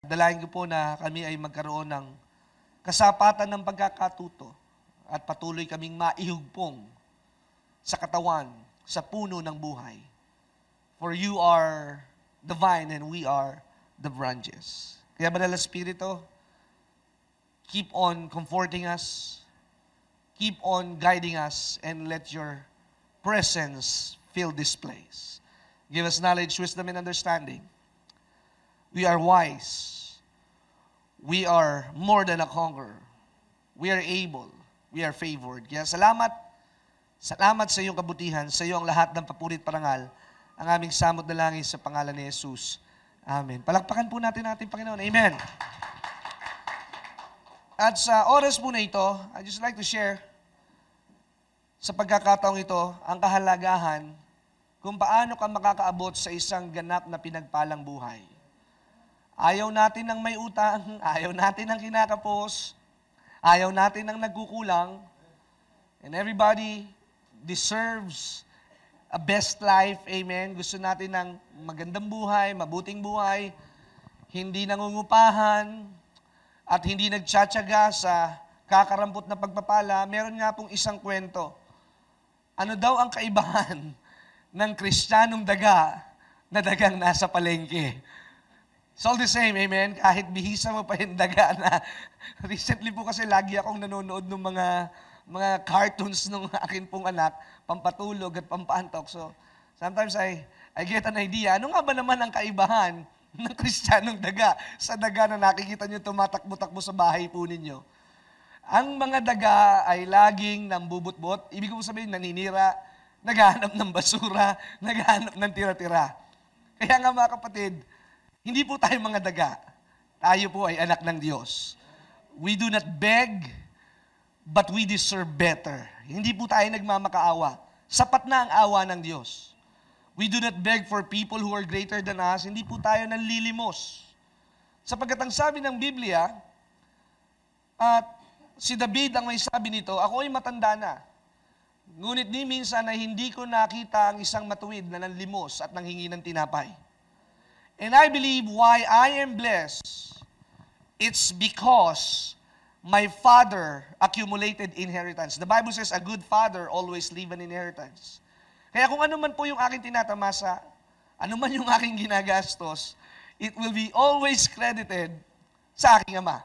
Dalayan ko po na kami ay magkaroon ng kasapatan ng pagkakatuto at patuloy kaming maihugpong sa katawan, sa puno ng buhay. For you are the vine and we are the branches. Kaya Banal na Espiritu, keep on comforting us, keep on guiding us, and let your presence fill this place. Give us knowledge, wisdom, and understanding. We are wise. We are more than a conqueror. We are able. We are favored. Kaya salamat sa iyong kabutihan, sa iyong lahat ng papurit parangal, ang aming samot na langis sa pangalan ni Jesus. Amen. Palakpakan po natin ating Panginoon. Amen. At sa oras po na ito, I'd just like to share sa pagkakataong ito ang kahalagahan kung paano ka makakaabot sa isang ganap na pinagpalang buhay. Ayaw natin ng may utang, ayaw natin ng kinakapos, ayaw natin ng nagkukulang, and everybody deserves a best life, amen. Gusto natin ng magandang buhay, mabuting buhay, hindi nangungupahan, at hindi nagtsatsaga sa kakarampot na pagpapala. Meron nga pong isang kwento. Ano daw ang kaibahan ng Kristiyanong daga na dagang nasa palengke? It's all the same, amen? Kahit bihisa mo pa yung daga na. Recently po kasi lagi akong nanonood ng mga cartoons ng akin pong anak, pampatulog at pampaantok. So, sometimes I get an idea. Ano nga ba naman ang kaibahan ng Kristiyanong daga sa daga na nakikita nyo tumatakbo-takbo sa bahay po ninyo? Ang mga daga ay laging nambubutbot. Ibig ko sabihin, naninira, naghahanap ng basura, naghahanap ng tira-tira. Kaya nga mga kapatid, hindi po tayo mga daga. Tayo po ay anak ng Diyos. We do not beg, but we deserve better. Hindi po tayo nagmamakaawa. Sapat na ang awa ng Diyos. We do not beg for people who are greater than us. Hindi po tayo nanlilimos. Sapagkat ang sabi ng Biblia, at si David ang may sabi nito, ako ay matanda na. Ngunit di minsan ay hindi ko nakita ang isang matuwid na nanlimos at nanghingi ng tinapay. And I believe why I am blessed, it's because my father accumulated inheritance. The Bible says, a good father always leave an inheritance. Kaya kung ano man po yung aking tinatamasa, ano man yung aking ginagastos, it will be always credited sa aking ama.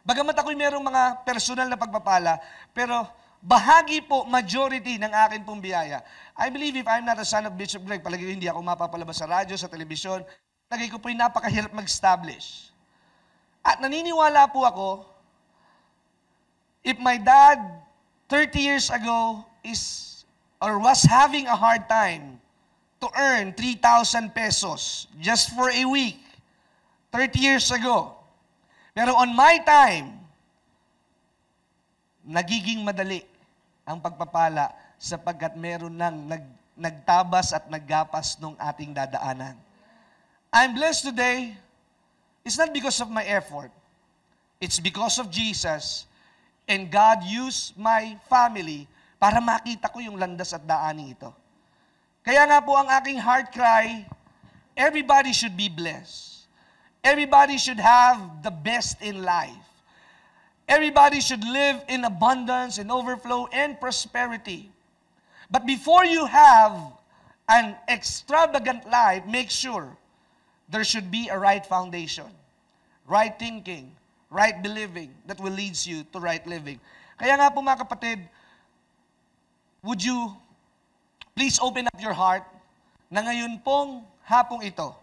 Bagamat ako'y merong mga personal na pagpapala, pero bahagi po, majority ng akin pong biyaya. I believe if I'm not a son of Bishop Greg, palagi hindi ako mapapalabas sa radyo, sa telebisyon, lagi ko po'y napakahirap mag-establish. At naniniwala po ako, if my dad 30 years ago was having a hard time to earn 3,000 pesos just for a week, 30 years ago. Pero on my time, nagiging madali ang pagpapala sapagkat meron nang nagtabas at naggapas nung ating dadaanan. I'm blessed today. It's not because of my effort. It's because of Jesus. And God used my family para makita ko yung landas at daaning ito. Kaya nga po ang aking heart cry, everybody should be blessed. Everybody should have the best in life. Everybody should live in abundance and overflow and prosperity. But before you have an extravagant life, make sure there should be a right foundation, right thinking, right believing that will lead you to right living. Kaya nga po mga kapatid, would you please open up your heart na ngayon pong hapong ito,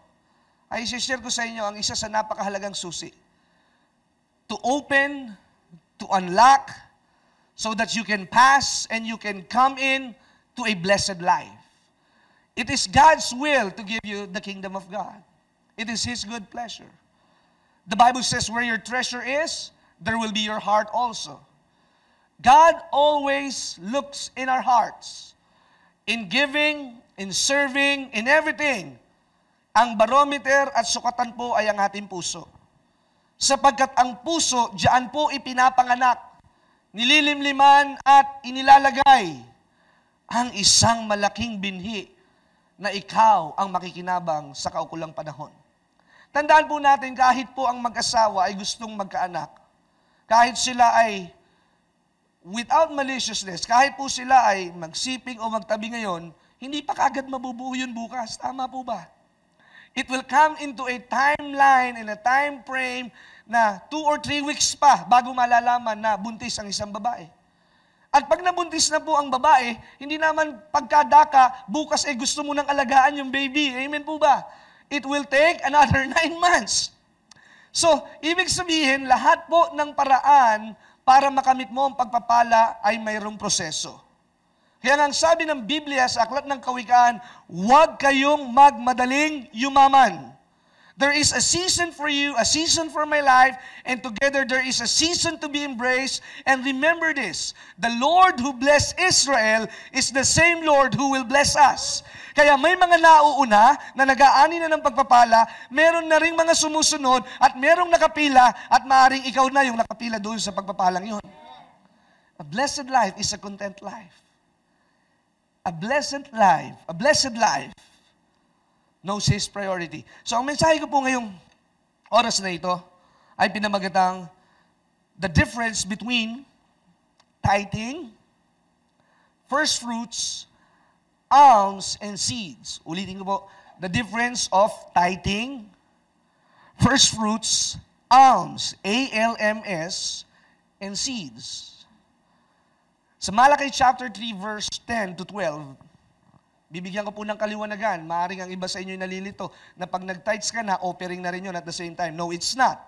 ay i-share ko sa inyo ang isa sa napakahalagang susi. To open, to unlock, so that you can pass and you can come in to a blessed life. It is God's will to give you the kingdom of God. It is His good pleasure. The Bible says, where your treasure is, there will be your heart also. God always looks in our hearts. In giving, in serving, in everything. Ang barometer at sukatan po ay ang ating puso. Sapagkat ang puso, diyan po ipinapanganak, nililimliman at inilalagay ang isang malaking binhi na ikaw ang makikinabang sa kaukulang panahon. Tandaan po natin, kahit po ang mag-asawa ay gustong magkaanak, kahit sila ay without maliciousness, kahit po sila ay magsiping o magtabi ngayon, hindi pa kagad mabubuo yun bukas. Tama po ba? It will come into a timeline and a time frame na 2 or 3 weeks pa bago malalaman na buntis ang isang babae. At pag nabuntis na po ang babae, hindi naman pagkadaka, bukas ay gusto mo nang alagaan yung baby. Amen po ba? It will take another 9 months. So, ibig sabihin, lahat po ng paraan para makamit mo ang pagpapala ay mayroong proseso. Kaya nga ang sabi ng Biblia sa Aklat ng Kawikaan, huwag kayong magmadaling yumaman. There is a season for you, a season for my life, and together there is a season to be embraced. And remember this, the Lord who blessed Israel is the same Lord who will bless us. Kaya may mga nauuna na nag-aani na ng pagpapala, meron na ring mga sumusunod, at merong nakapila, at maaaring ikaw na yung nakapila doon sa pagpapalang yun. A blessed life is a content life. A blessed life knows His priority. So ang mensahe ko po ngayong oras na ito ay pinamagatang the difference between tithing, first fruits, alms, and seeds. Ulitin ko po, the difference of tithing, first fruits, alms, A-L-M-S, and seeds. Sa Malakay chapter 3 verse 10 to 12, bibigyan ko po ng kaliwanagan. Maaaring ang iba sa inyo nalilito na pag nag-tithes ka na, offering na rin yun at the same time. No, it's not.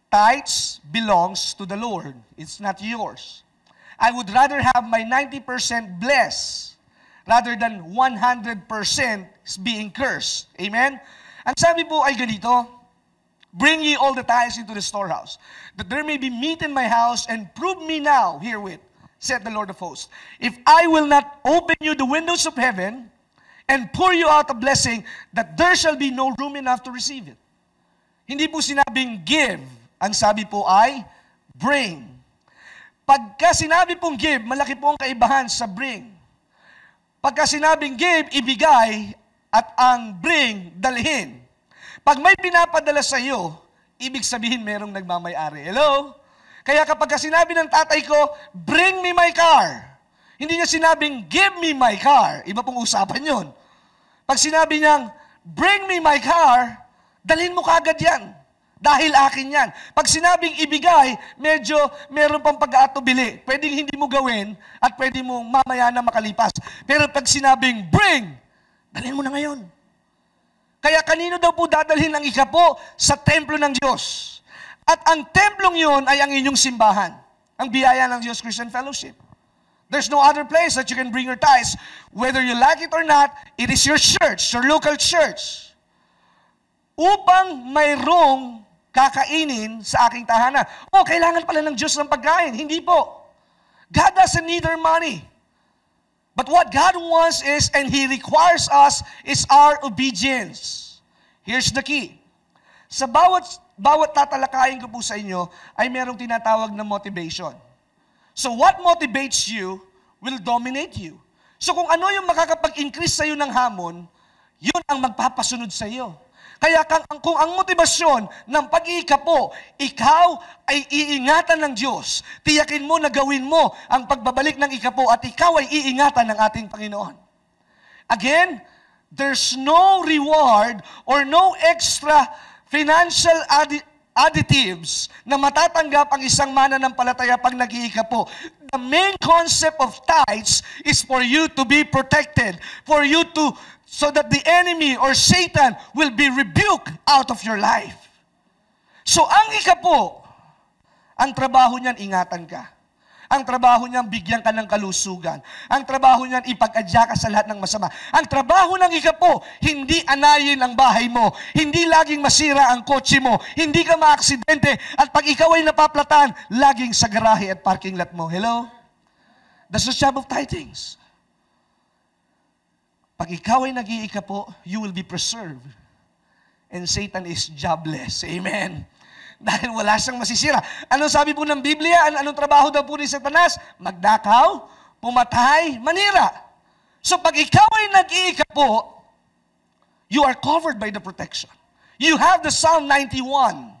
Tithes belongs to the Lord. It's not yours. I would rather have my 90% blessed rather than 100% being cursed. Amen? Ang sabi po ay ganito, bring ye all the tithes into the storehouse, that there may be meat in my house, and prove me now herewith, said the Lord of hosts, if I will not open you the windows of heaven and pour you out a blessing, that there shall be no room enough to receive it. Hindi po sinabing give, ang sabi po ay bring. Pagka sinabi pong give, malaki po ang kaibahan sa bring. Pagka sinabing give, ibigay, at ang bring, dalhin. Pag may pinapadala sa iyo, ibig sabihin merong nagmamay-ari. Hello? Kaya kapag sinabi ng tatay ko, bring me my car, hindi niya sinabing, give me my car. Iba pong usapan yun. Pag sinabi niyang, bring me my car, dalhin mo kagad yan. Dahil akin yan. Pag sinabing ibigay, medyo meron pang pag-aatubili. Pwedeng hindi mo gawin at pwede mo mamaya na makalipas. Pero pag sinabing bring, dalhin mo na ngayon. Kaya kanino daw po dadalhin ang ikapo? Sa templo ng Diyos. At ang templong yun ay ang inyong simbahan. Ang biyaya ng Diyos Christian Fellowship. There's no other place that you can bring your tithes. Whether you like it or not, it is your church, your local church. Upang mayroong kakainin sa aking tahanan. Oh, kailangan pala ng Diyos ng pagkain. Hindi po. God doesn't need our money. But what God wants is, and He requires us, is our obedience. Here's the key. Sa bawat tatalakayin ko po sa inyo, ay merong tinatawag na motivation. So what motivates you will dominate you. So kung ano yung makakapag-increase sa iyo ng hamon, yun ang magpapasunod sa iyo. Kaya kung ang motibasyon ng pag-iikapo, ikaw ay iingatan ng Diyos, tiyakin mo na gawin mo ang pagbabalik ng ikapo at ikaw ay iingatan ng ating Panginoon. Again, there's no reward or no extra financial additives na matatanggap ang isang mananampalataya pag nag-iikapo. The main concept of tithes is for you to be protected, for you to, so that the enemy or Satan will be rebuked out of your life. So ang ikapo, ang trabaho niyan, ingatan ka. Ang trabaho niyan, bigyan ka ng kalusugan. Ang trabaho niyan, ipag-adya ka sa lahat ng masama. Ang trabaho ng ikapo, hindi anayin ang bahay mo. Hindi laging masira ang kotse mo. Hindi ka maaksidente. At pag ikaw ay napaplatan, laging sa garahe at parking lot mo. Hello? That's the job of tithings. Pag ikaw ay nag-iikapo, you will be preserved. And Satan is jobless. Amen. Dahil wala siyang masisira. Ano sabi po ng Biblia? Anong trabaho daw po ni Satanas? Magdakaw, pumatay, manira. So pag ikaw ay nag-iikapo, you are covered by the protection. You have the Psalm 91.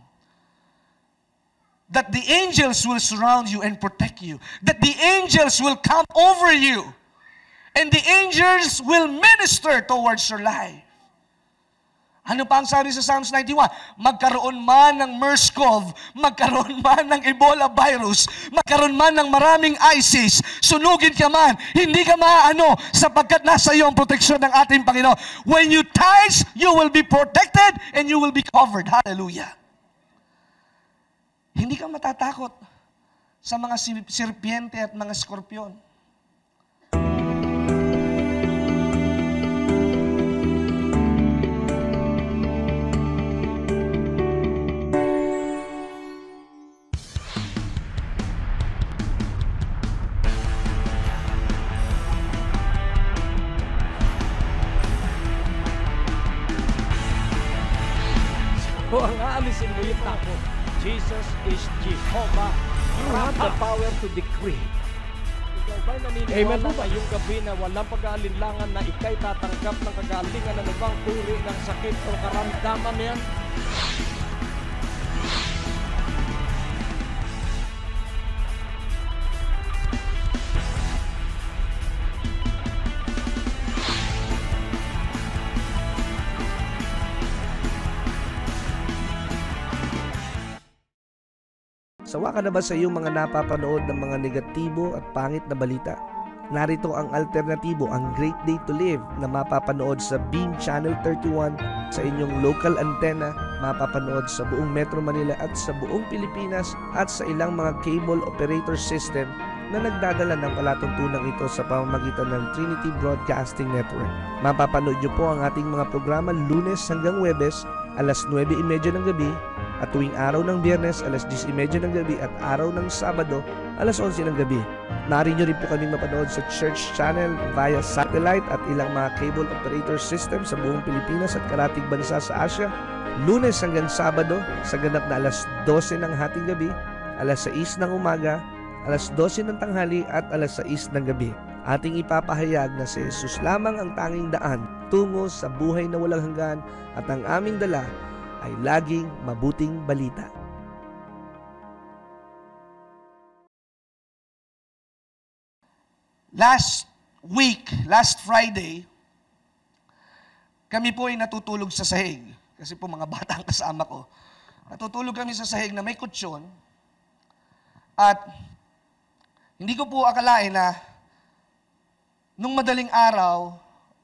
That the angels will surround you and protect you. That the angels will come over you. And the angels will minister towards your life. Ano pa ang sabi sa Psalms 91? Magkaroon man ng MERS-CoV, magkaroon man ng Ebola virus, magkaroon man ng maraming ISIS, sunugin ka man, hindi ka maaano sapagkat nasa iyo ang proteksyon ng ating Panginoon. When you tithe, you will be protected and you will be covered. Hallelujah. Hindi ka matatakot sa mga serpiente at mga skorpion. Kung ang aalisin mo yung takot, Jesus is Jehovah. You have the power to decree. Ikaw ba'y naniniwala ngayong gabi na walang pag-aalinlangan na ikay tatanggap ng kagalingan ng ibang uri ng sakit o karamdaman yan? Sawa ka na ba sa iyong mga napapanood ng mga negatibo at pangit na balita? Narito ang alternatibo, ang Great Day to Live na mapapanood sa Beam Channel 31 sa inyong local antenna, mapapanood sa buong Metro Manila at sa buong Pilipinas at sa ilang mga cable operator system na nagdadala ng palatuntunang ito sa pamamagitan ng Trinity Broadcasting Network. Mapapanood niyo po ang ating mga programa Lunes hanggang Huwebes, alas 9:30 ng gabi, at tuwing araw ng Biyernes, alas 10:30 ng gabi, at araw ng Sabado, alas 11 ng gabi. Maaari nyo rin po kaming mapanood sa Church Channel via satellite at ilang mga cable operator system sa buong Pilipinas at karatig bansa sa Asia. Lunes hanggang Sabado, sa ganap na alas 12 ng hating gabi, alas 6 ng umaga, alas 12 ng tanghali, at alas 6 ng gabi. Ating ipapahayag na si Jesus lamang ang tanging daan tungo sa buhay na walang hanggan, at ang aming dala ay laging mabuting balita. Last Friday, kami po ay natutulog sa sahig. Kasi po mga bata ang kasama ko. Natutulog kami sa sahig na may kutsyon. At hindi ko po akalain na nung madaling araw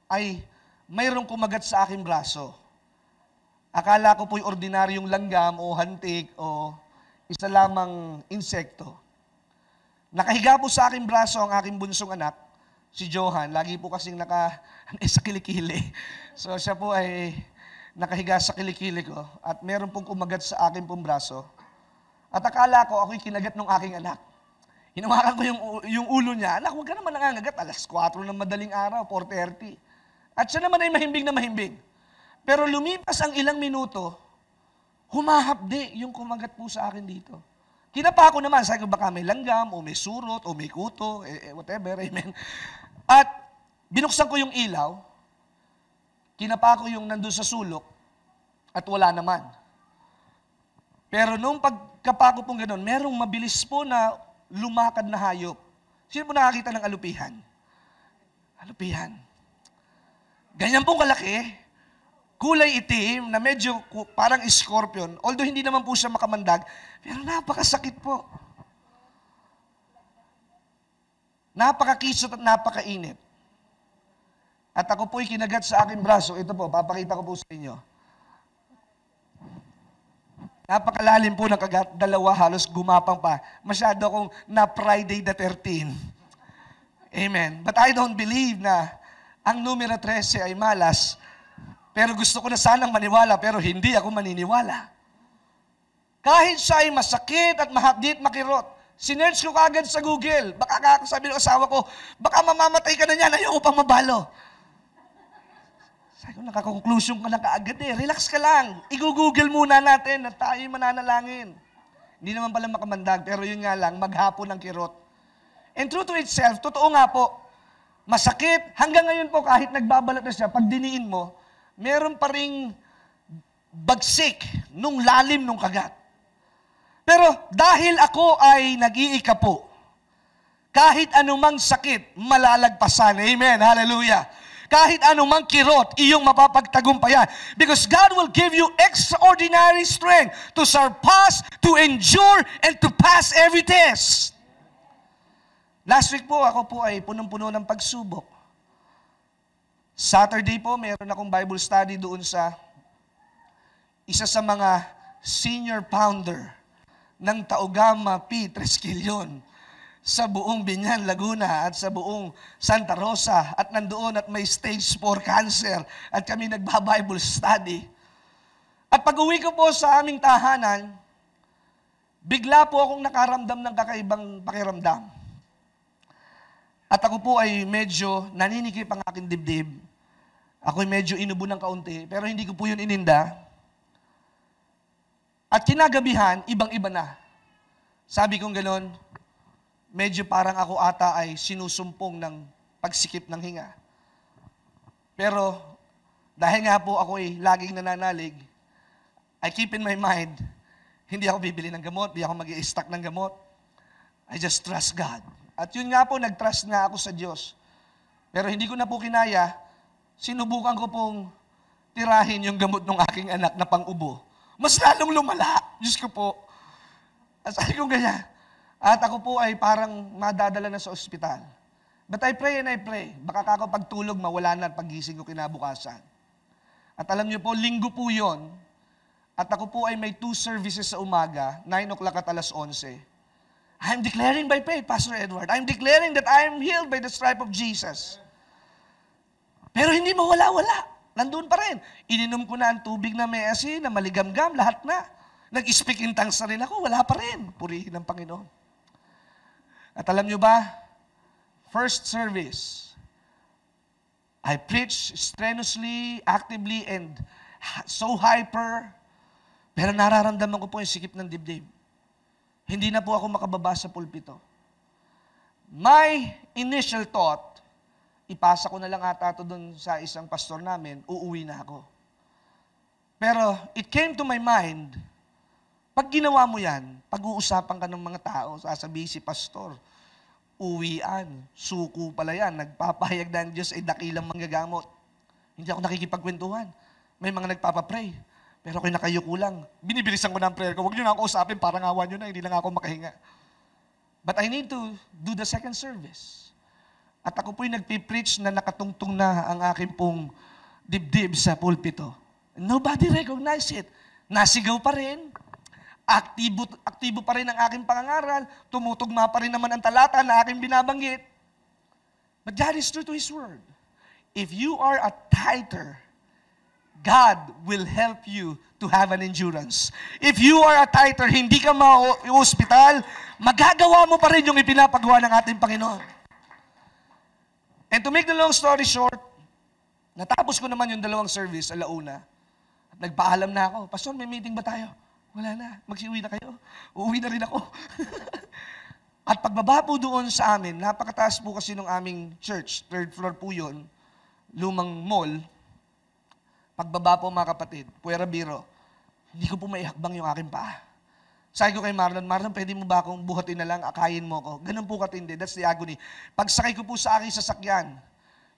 ay mayroong kumagat sa aking braso. Akala ko po'y ordinaryong langgam o hantik o isa lamang insekto. Nakahiga po sa aking braso ang aking bunsong anak, si Johan. Lagi po kasing sa kilikili. So siya po ay nakahiga sa kilikili ko at meron pong kumagat sa aking pong braso. At akala ko ako'y kinagat ng aking anak. Hinawakan ko yung ulo niya. Anak, huwag ka naman nangangagat. Alas 4 ng madaling araw, 4:30. At siya naman ay mahimbing na mahimbing. Pero lumipas ang ilang minuto, humahapdi yung kumagat po sa akin dito. Kinapa ko naman, sabi ko baka may langgam, o may surot, o may kuto, whatever, amen. At binuksan ko yung ilaw, kinapa ko yung nandun sa sulok, at wala naman. Pero nung pagkapa ko pong ganun, merong mabilis po na lumakad na hayop. Sino po nakakita ng alupihan? Alupihan. Ganyan pong kalaki, kulay itim na medyo parang scorpion, although hindi naman po siya makamandag, pero napakasakit po. Napakakisot at napakainit. At ako po'y kinagat sa aking braso. Ito po, papakita ko po sa inyo. Napakalalim po ng kagat, dalawa halos gumapang pa. Masyado akong na Friday the 13th. Amen. But I don't believe na ang numero 13 ay malas. Pero gusto ko na sanang maniwala, pero hindi ako maniniwala. Kahit siya ay masakit at mahapdi at makirot, sinerch ko kaagad sa Google. Baka sabi ng asawa ko, baka mamamatay ka na niyan, ayaw ko pang mabalo. Sabi ko, nakakonklusyon ka na kaagad eh. Relax ka lang. I-google muna natin at tayo mananalangin. Hindi naman pala makamandag, pero yun nga lang, maghapon ng kirot. And true to itself, totoo nga po, masakit. Hanggang ngayon po, kahit nagbabalat na siya, pag diniin mo, meron pa ring bagsik nung lalim nung kagat. Pero dahil ako ay nag-iikapo, kahit anumang sakit, malalagpasan. Amen. Hallelujah. Kahit anumang kirot, iyong mapapagtagumpayan. Because God will give you extraordinary strength to surpass, to endure, and to pass every test. Last week po, ako po ay punong-puno ng pagsubok. Saturday po, meron akong Bible study doon sa isa sa mga senior founder ng Taugama P. Tresquilion sa buong Binyan, Laguna at sa buong Santa Rosa at nandoon at may stage 4 cancer at kami nagba-Bible study. At pag-uwi ko po sa aming tahanan, bigla po akong nakaramdam ng kakaibang pakiramdam. At ako po ay medyo naninikip ang aking dibdib. Ako'y medyo inubo ng kaunti, pero hindi ko po yun ininda. At kinagabihan, ibang-iba na. Sabi kong gano'n, medyo parang ako ata ay sinusumpong ng pagsikip ng hinga. Pero dahil nga po ako ay laging nananalig, I keep in my mind, hindi ako bibili ng gamot, hindi ako mag-i-stock ng gamot. I just trust God. At yun nga po, nag-trust nga ako sa Diyos. Pero hindi ko na po kinaya, sinubukan ko pong tirahin yung gamot ng aking anak na pang-ubo. Mas lalong lumala. Diyos ko po. At sabi ko ganyan. At ako po ay parang madadala na sa ospital. But I pray and I pray. Baka ako pagtulog, mawala na at pagising ko kinabukasan. At alam niyo po, linggo po yon. At ako po ay may 2 services sa umaga, 9 o'clock at alas 11. I'm declaring by faith, Pastor Edward. I'm declaring that I am healed by the stripe of Jesus. Pero hindi mawala-wala. Nandun pa rin. Ininom ko na ang tubig na may asin, na maligamgam, lahat na. Nag-speak in tongues na rin ako, wala pa rin. Purihin ng Panginoon. At alam nyo ba, first service, I preach strenuously, actively, and so hyper, pero nararamdaman ko po yung sikip ng dibdib. Hindi na po ako makababa sa pulpito. My initial thought, ipasa ko na lang ata ito dun sa isang pastor namin, uuwi na ako. Pero it came to my mind, pag ginawa mo yan, pag-uusapan ka ng mga tao, sasabihin si pastor, uwian, suko pala yan, nagpapahayag na ang Diyos ay dakilang manggagamot. Hindi ako nakikipagkwentuhan. May mga nagpapapray, pero kinakayuko lang. Binibilisan ko na ang prayer ko, huwag nyo na ako usapin, parang awan nyo na, hindi lang ako makahinga. But I need to do the second service. At ako po'y nagpipreach na nakatungtong na ang aking pong dibdib sa pulpito. Nobody recognized it. Nasigaw pa rin. Aktibo pa rin ang aking pangangaral. Tumutugma pa rin naman ang talata na aking binabanggit. But God is true to His word. If you are a tither, God will help you to have an endurance. If you are a tither, hindi ka ma-hospital, magagawa mo pa rin yung ipinapagawa ng ating Panginoon. And to make the long story short, natapos ko naman yung 2 service, alauna. At nagpaalam na ako, Pastor, may meeting ba tayo? Wala na, magsiuwi na kayo. Uuwi na rin ako. At pagbaba po doon sa amin, napakataas po kasi ng aming church, 3rd floor po yun, lumang mall. Pagbaba po mga kapatid, Puera Biro, hindi ko po maihakbang yung aking paa. Sabi ko kay Marlon, pwede mo ba akong buhatin na lang, akayin mo ko? Ganun po katindi, that's the agony. Pagsakay ko po sa aking sasakyan,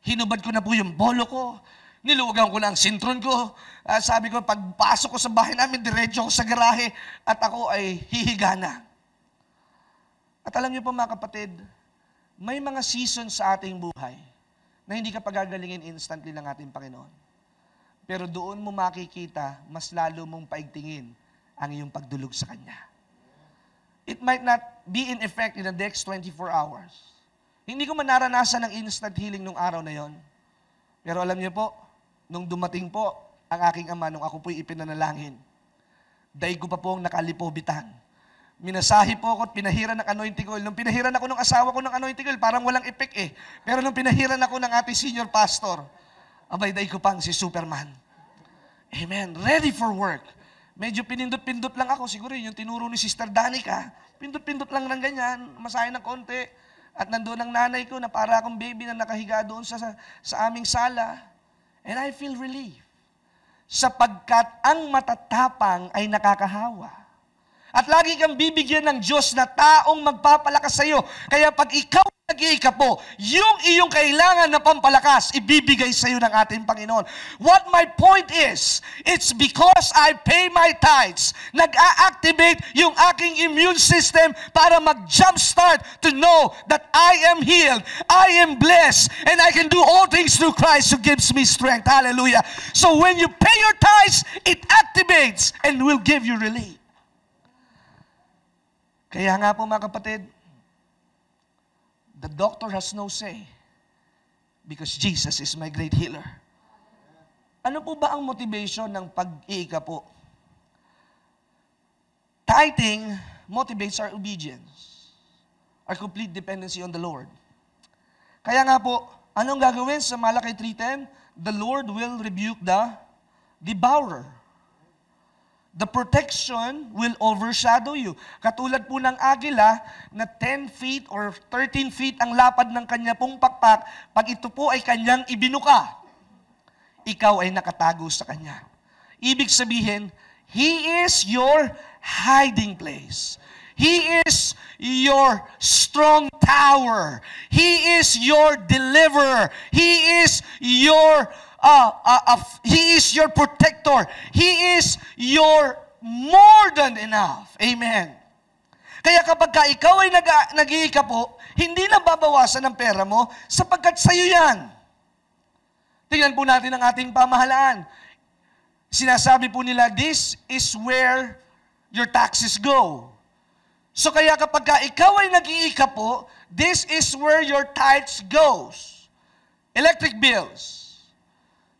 hinubad ko na po yung bolo ko, niluwagan ko na ang sintron ko. Sabi ko, pagpasok ko sa bahay namin, diretso ko sa garahe, at ako ay hihiga na. At alam niyo po mga kapatid, may mga season sa ating buhay na hindi ka pagagalingin instantly ng ating Panginoon. Pero doon mo makikita, mas lalo mong paigtingin ang iyong pagdulog sa Kanya. It might not be in effect in the next 24 hours. Hindi ko man naranasan ng instant healing nung araw na yon. Pero alam niyo po, nung dumating po ang aking ama, nung ako po'y ipinanalangin, daig ko pa po ang nakalipobitan. Minasahi po ako at pinahiran ng anointing oil. Nung pinahiran ako ng asawa ko ng anointing oil, parang walang effect eh. Pero nung pinahiran ako ng ating senior pastor, abay daig ko pang si Superman. Amen. Ready for work. Medyo pinindot-pindot lang ako. Siguro yung tinuro ni Sister Danica. Pindot-pindot lang ng ganyan. Masahin ng konti. At nandoon ang nanay ko na para akong baby na nakahiga doon sa aming sala. And I feel relief. sapagkat ang matatapang ay nakakahawa. At lagi kang bibigyan ng Diyos na taong magpapalakas sa iyo. Kaya pag ikaw nag-iikapo, yung iyong kailangan na pampalakas, ibibigay sa iyo ng ating Panginoon. What my point is, it's because I pay my tithes, nag-a-activate yung aking immune system para mag-jumpstart to know that I am healed, I am blessed, and I can do all things through Christ who gives me strength. Hallelujah. So when you pay your tithes, it activates and will give you relief. Kaya nga po mga kapatid, the doctor has no say because Jesus is my great healer. Ano po ba ang motivation ng pag-iikapo? Tithing motivates our obedience, our complete dependency on the Lord. Kaya nga po, anong gagawin sa Malakay 3:10? The Lord will rebuke the devourer. The protection will overshadow you. Katulad po ng agila na 10 feet or 13 feet ang lapad ng kanya pong pakpak, pag ito po ay kanyang ibinuka, ikaw ay nakatago sa kanya. Ibig sabihin, He is your hiding place. He is your strong tower. He is your deliverer. He is your He is your protector. He is your more than enough. Amen. Kaya kapag ka ikaw ay nag-iikapo, hindi na babawasan ang pera mo sapagkat sa'yo yan. Tingnan po natin ang ating pamahalaan. Sinasabi po nila, this is where your taxes go. So kaya kapag ka ikaw ay nag-iikapo, this is where your tithes goes. Electric bills,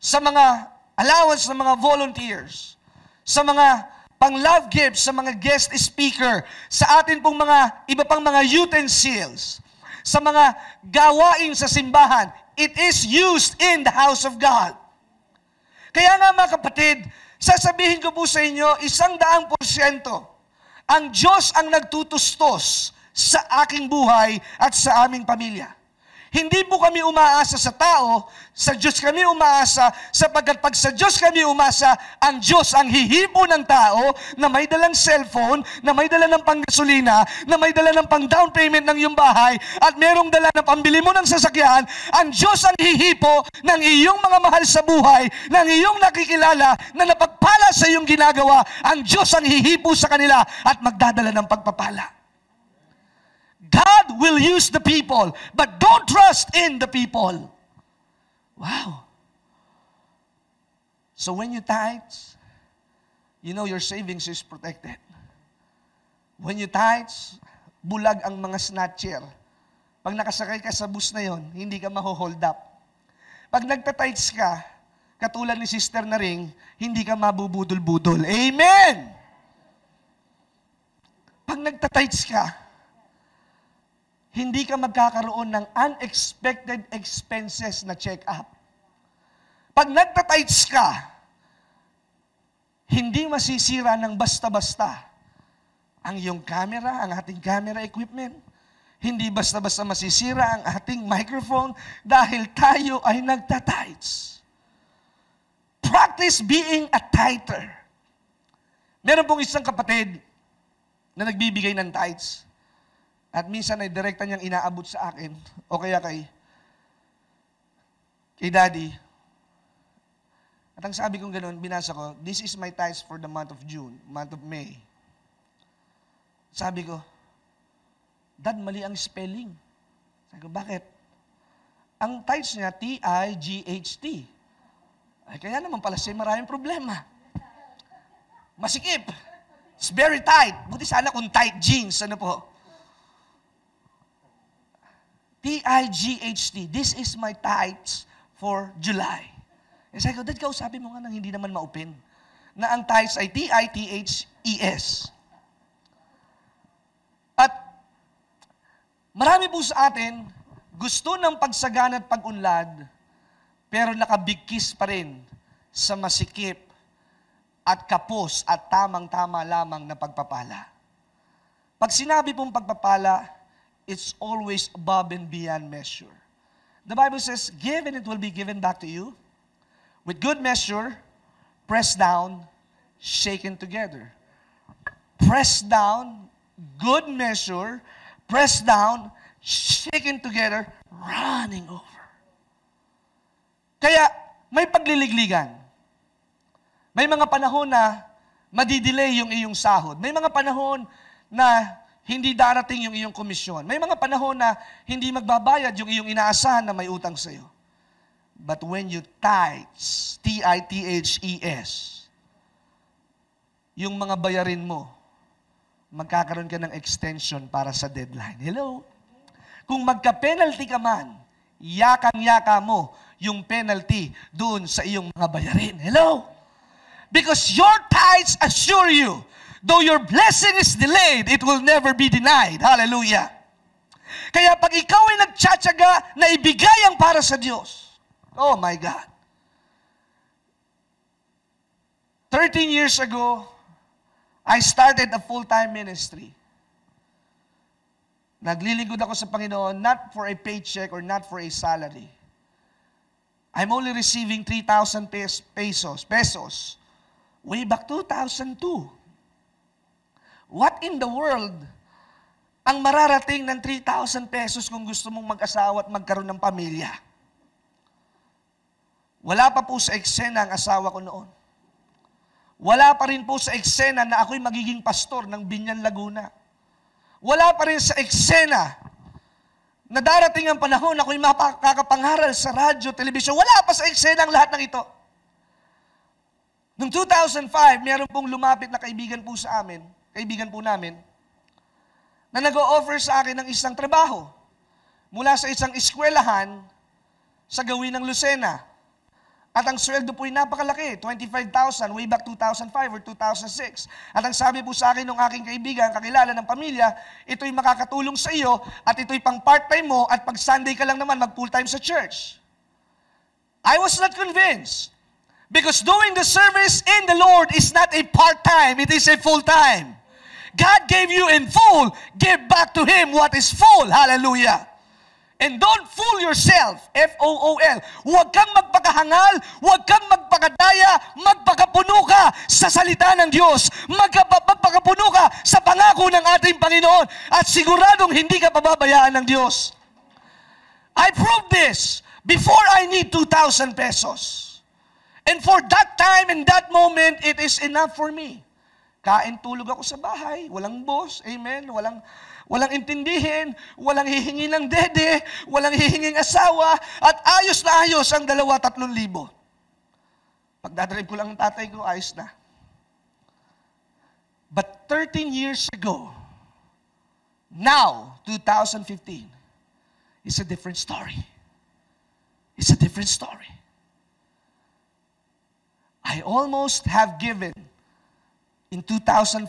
sa mga allowance ng mga volunteers, sa mga pang-love gifts, sa mga guest speaker, sa atin pong mga iba pang mga utensils, sa mga gawain sa simbahan, it is used in the house of God. Kaya nga mga kapatid, sasabihin ko po sa inyo, 100%, ang Diyos ang nagtutustos sa aking buhay at sa aming pamilya. Hindi po kami umaasa sa tao, sa Diyos kami umaasa, sapagkat pag sa Diyos kami umasa, ang Diyos ang hihipo ng tao na may dalang cellphone, na may dala ng panggasolina, na may dala ng pang down payment ng iyong bahay, at merong dala ng pambili mo ng sasakyan. Ang Diyos ang hihipo ng iyong mga mahal sa buhay, ng iyong nakikilala na napagpala sa iyong ginagawa. Ang Diyos ang hihipo sa kanila at magdadala ng pagpapala. God will use the people, but don't trust in the people. Wow. So when you tithe, you know your savings is protected. When you tithe, bulag ang mga snatcher. Pag nakasakay ka sa bus na yon, hindi ka maho-hold up. Pag nagtatites ka, katulad ni Sister na ring, hindi ka mabubudol-budol. Amen! Pag nagtatites ka, hindi ka magkakaroon ng unexpected expenses na check-up. Pag nagtatites ka, hindi masisira ng basta-basta ang iyong camera, ang ating camera equipment. Hindi basta-basta masisira ang ating microphone dahil tayo ay nagtatites. Practice being a tither. Meron pong isang kapatid na nagbibigay ng tithes. At minsan ay direkta niyang inaabot sa akin o kaya kay Daddy. At ang sabi kong ganoon, binasa ko, this is my tithes for the month of June, month of May. Sabi ko, Dad, mali ang spelling. Sabi ko, bakit? Ang tithes niya, T-I-G-H-T. Ay, kaya naman pala siya maraming problema. Masikip. It's very tight. Buti sana kung tight jeans, ano po? T-I-G-H-T. This is my tithes for July. E sabi ko, Dad, kausapin mo nga nang hindi naman ma-open. Na ang tithes ay T-I-T-H-E-S. At marami po sa atin, gusto ng pagsagana at pag-unlad, pero nakabigkis pa rin sa masikip at kapos at tamang-tama lamang na pagpapala. Pag sinabi pong pagpapala, it's always above and beyond measure. The Bible says, give and it will be given back to you. With good measure, pressed down, shaken together. Pressed down, good measure, pressed down, shaken together, running over. Kaya, may pagliligligan. May mga panahon na madidelay yung iyong sahod. May mga panahon na hindi darating yung iyong komisyon. May mga panahon na hindi magbabayad yung iyong inaasahan na may utang sa iyo. But when you tithes, T-I-T-H-E-S, yung mga bayarin mo, magkakaroon ka ng extension para sa deadline. Hello? Kung magka-penalty ka man, yakang-yaka mo yung penalty doon sa iyong mga bayarin. Hello? Because your tithes assure you, though your blessing is delayed, it will never be denied. Hallelujah. Kaya pag ikaw ay nagtsatsaga na ibigay ang para sa Diyos, oh my God. 13 years ago, I started a full-time ministry. Naglilingkod ako sa Panginoon, not for a paycheck or not for a salary. I'm only receiving 3,000 pesos way back 2002. What in the world ang mararating ng 3,000 pesos kung gusto mong mag-asawa at magkaroon ng pamilya? Wala pa po sa eksena ang asawa ko noon. Wala pa rin po sa eksena na ako'y magiging pastor ng Binyan, Laguna. Wala pa rin sa eksena na darating ang panahon na ako'y makakapangaral sa radyo, telebisyon. Wala pa sa eksena ang lahat ng ito. Noong 2005, meron pong lumapit na kaibigan po namin, na nag-o-offer sa akin ng isang trabaho mula sa isang eskwelahan sa gawin ng Lucena. At ang sweldo po ay napakalaki, 25,000 way back 2005 or 2006. At ang sabi po sa akin ng aking kaibigan, kakilala ng pamilya, ito'y makakatulong sa iyo at ito'y pang part-time mo at pag Sunday ka lang naman mag-full-time sa church. I was not convinced. Because doing the service in the Lord is not a part-time, it is a full-time. God gave you in full, give back to Him what is full. Hallelujah. And don't fool yourself, F-O-O-L. Huwag kang magpakahangal, huwag kang magpakadaya, magpakapuno ka sa salita ng Diyos. Magpakapuno ka sa pangako ng ating Panginoon at siguradong hindi ka pababayaan ng Diyos. I proved this before I need 2,000 pesos. And for that time and that moment, it is enough for me. Kain, tulog ako sa bahay, walang boss, amen, walang intindihin, walang hihingi ng dede, walang hihinging asawa, at ayos na ayos ang 2,000-3,000. Pagdadrive ko lang ang tatay ko, ayos na. But 13 years ago, now, 2015, is a different story. It's a different story. I almost have given in 2014.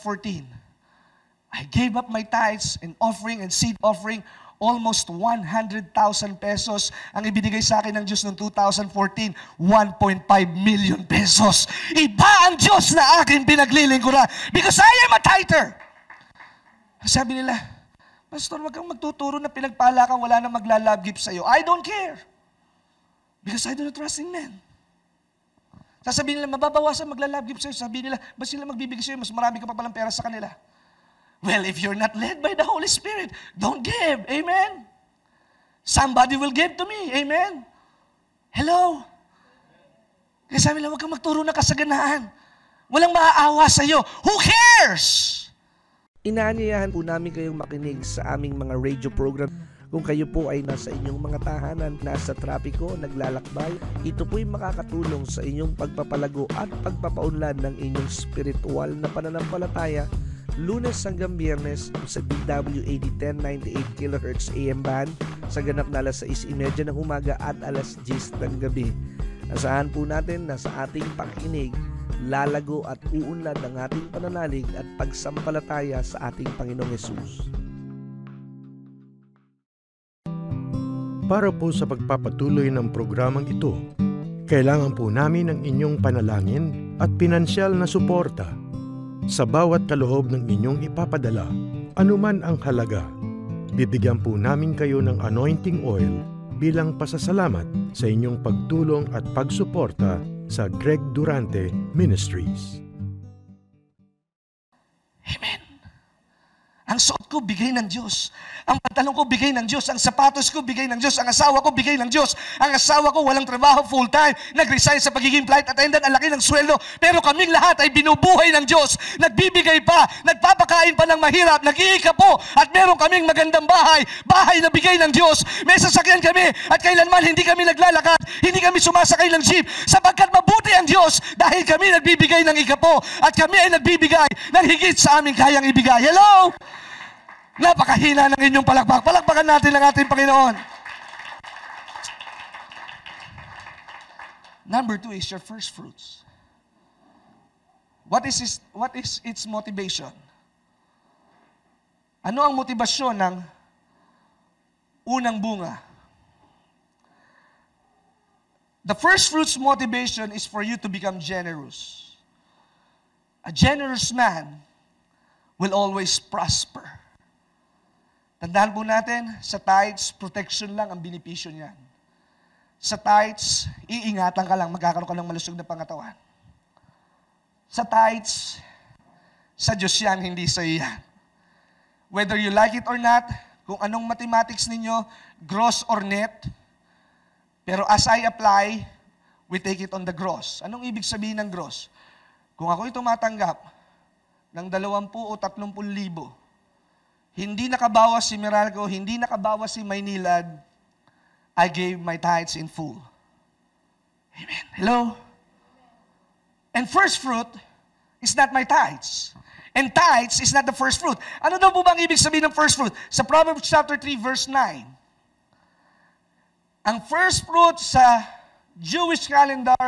I gave up my tithes and offering and seed offering, almost 100,000 pesos. Ang ibinigay sa akin ng Diyos noong 2014, 1.5 million pesos. Iba ang Diyos na akin pinaglilingkuran because I am a tither. Sabi nila, Pastor, wag kang magtuturo na pinagpala kang wala na magla-love gift sa'yo. I don't care. Because I do not trust in men. Sasabihin nila, mababawasan magla-love gift sa'yo. Sabihin nila, ba sila magbibigay sa'yo? Mas marami ka pa palang pera sa kanila. Well, if you're not led by the Holy Spirit, don't give. Amen? Somebody will give to me. Amen? Hello? Kaya sabi nila, huwag kang magturo ng kasaganaan. Walang maaawa sa'yo. Who cares? Inaanyayahan po namin kayong makinig sa aming mga radio program. Kung kayo po ay nasa inyong mga tahanan, nasa trapiko, naglalakbay, ito po'y makakatulong sa inyong pagpapalago at pagpapaunlad ng inyong spiritual na pananampalataya Lunes hanggang Biyernes sa DWAD 1098 kHz AM band sa ganap na alas 6:30 ng umaga at alas 10 ng gabi. Asahan po natin na sa ating pakikinig, lalago at uunlad ang ating pananalig at pagsampalataya sa ating Panginoong Hesus. Para po sa pagpapatuloy ng programang ito, kailangan po namin ng inyong panalangin at pinansyal na suporta. Sa bawat kaloob ng inyong ipapadala, anuman ang halaga, bibigyan po namin kayo ng anointing oil bilang pasasalamat sa inyong pagtulong at pagsuporta sa Greg Durante Ministries. Amen. Ang suot ko, bigay ng Diyos. Ang pantalon ko, bigay ng Diyos. Ang sapatos ko, bigay ng Diyos. Ang asawa ko, bigay ng Diyos. Ang asawa ko, walang trabaho full-time. Nag-resign sa pagiging flight attendant. Ang laki ng sweldo. Pero kaming lahat ay binubuhay ng Diyos. Nagbibigay pa. Nagpapakain pa ng mahirap. Nag-iika po. At meron kaming magandang bahay. Bahay na bigay ng Diyos. May sasakyan kami. At kailanman hindi kami naglalakad. Hindi kami sumasakay ng jeep. Sapagkat mabuti ang Diyos. Dahil kami nagbibigay ng ikapo. At kami ay nagbibigay ng higit sa aming kayang ibigay. Hello? Napakahina ng inyong palakpak. Palakpakan natin ang ating Panginoon. Number 2 is your first fruits. What is its motivation? Ano ang motibasyon ng unang bunga? The first fruits motivation is for you to become generous. A generous man will always prosper. Tandaan po natin, sa tithes, protection lang ang benepisyo niyan. Sa tithes, iingatan ka lang, magkakaroon ka ng malusog na pangatawan. Sa tithes, sa Diyos yan, hindi sa iyo yan. Whether you like it or not, kung anong mathematics ninyo, gross or net, pero as I apply, we take it on the gross. Anong ibig sabihin ng gross? Kung ako'y tumatanggap ng 20 o 30,000, hindi nakabawas si Meralco, hindi nakabawas si Maynilad, I gave my tithes in full. Amen. Hello? And first fruit is not my tithes. And tithes is not the first fruit. Ano daw po bang ibig sabihin ng first fruit? Sa Proverbs chapter 3, verse 9. Ang first fruit sa Jewish calendar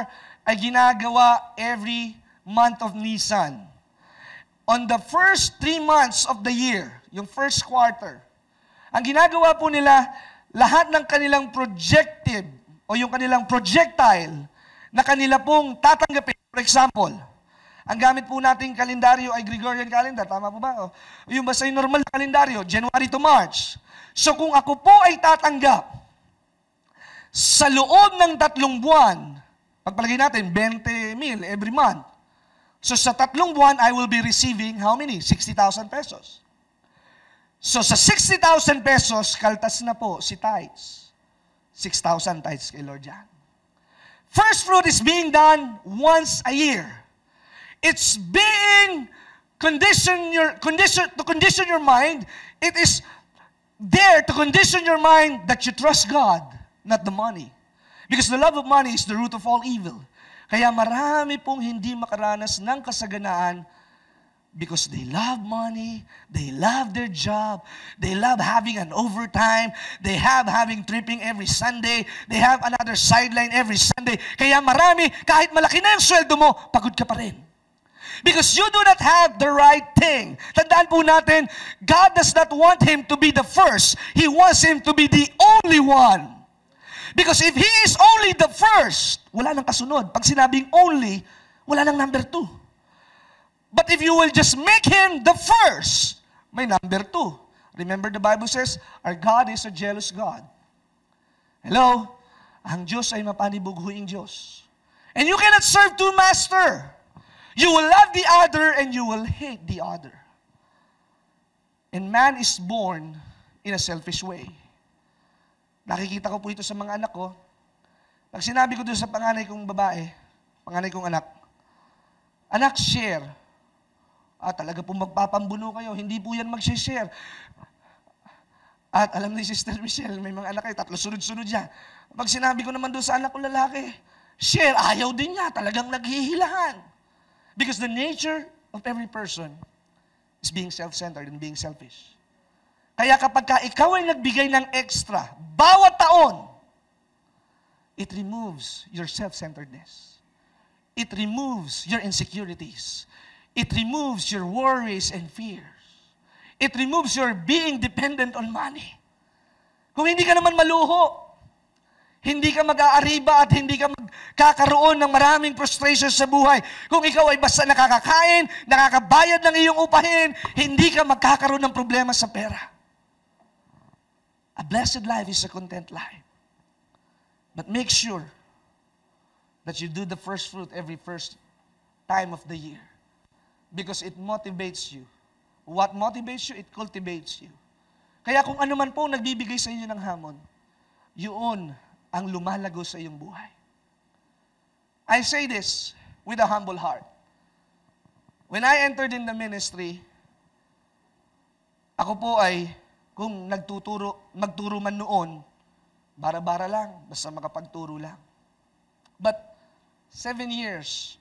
ay ginagawa every month of Nisan. On the first 3 months of the year, yung first quarter, ang ginagawa po nila, lahat ng kanilang projected o yung kanilang projectile na kanila pong tatanggapin. For example, ang gamit po nating kalendaryo ay Gregorian calendar. Tama po ba? O yung basta yung normal na kalendaryo, January to March. So kung ako po ay tatanggap sa loob ng 3 buwan, pagpalagay natin, 20,000 every month. So sa 3 buwan, I will be receiving how many? 60,000 pesos. So sa 60,000 pesos, kaltas na po si tithes. 6,000 tithes kay Lord yan. First fruit is being done once a year. It's being to condition your mind. It is there to condition your mind that you trust God, not the money. Because the love of money is the root of all evil. Kaya marami pong hindi makaranas ng kasaganaan because they love money, they love their job, they love having an overtime, they have having tripping every Sunday, they have another sideline every Sunday. Kaya marami, kahit malaki na yung sweldo mo, pagod ka pa rin. Because you do not have the right thing. Tandaan po natin, God does not want him to be the first. He wants him to be the only one. Because if he is only the first, wala nang kasunod. Pag sinabing only, wala nang number 2. But if you will just make him the first, may number 2. Remember the Bible says, our God is a jealous God. Hello? Ang Diyos ay mapanibughuing Diyos. And you cannot serve 2 masters. You will love the other and you will hate the other. And man is born in a selfish way. Nakikita ko po ito sa mga anak ko. Pag sinabi ko doon sa panganay kong babae, panganay kong anak, anak, share. Talaga po magpapambuno kayo. Hindi po yan mag-share. At alam ni Sister Michelle, may mga anak kayo, 3 sunod-sunod yan. Pag sinabi ko naman doon sa anak kong lalaki, share, ayaw din niya. Talagang naghihilahan. Because the nature of every person is being self-centered and being selfish. Kaya kapag ikaw ay nagbigay ng extra, bawat taon, it removes your self-centeredness. It removes your insecurities. It removes your worries and fears. It removes your being dependent on money. Kung hindi ka naman maluho, hindi ka mag-aariba at hindi ka magkakaroon ng maraming frustrations sa buhay. Kung ikaw ay basta nakakakain, nakakabayad ng iyong upahin, hindi ka magkakaroon ng problema sa pera. A blessed life is a content life. But make sure that you do the first fruit every first time of the year. Because it motivates you. What motivates you, it cultivates you. Kaya kung ano man po nagbibigay sa inyo ng hamon, yun ang lumalago sa iyong buhay. I say this with a humble heart. When I entered in the ministry, ako po ay, kung magturo man noon, bara-bara lang, basta makapagturo lang. But 7 years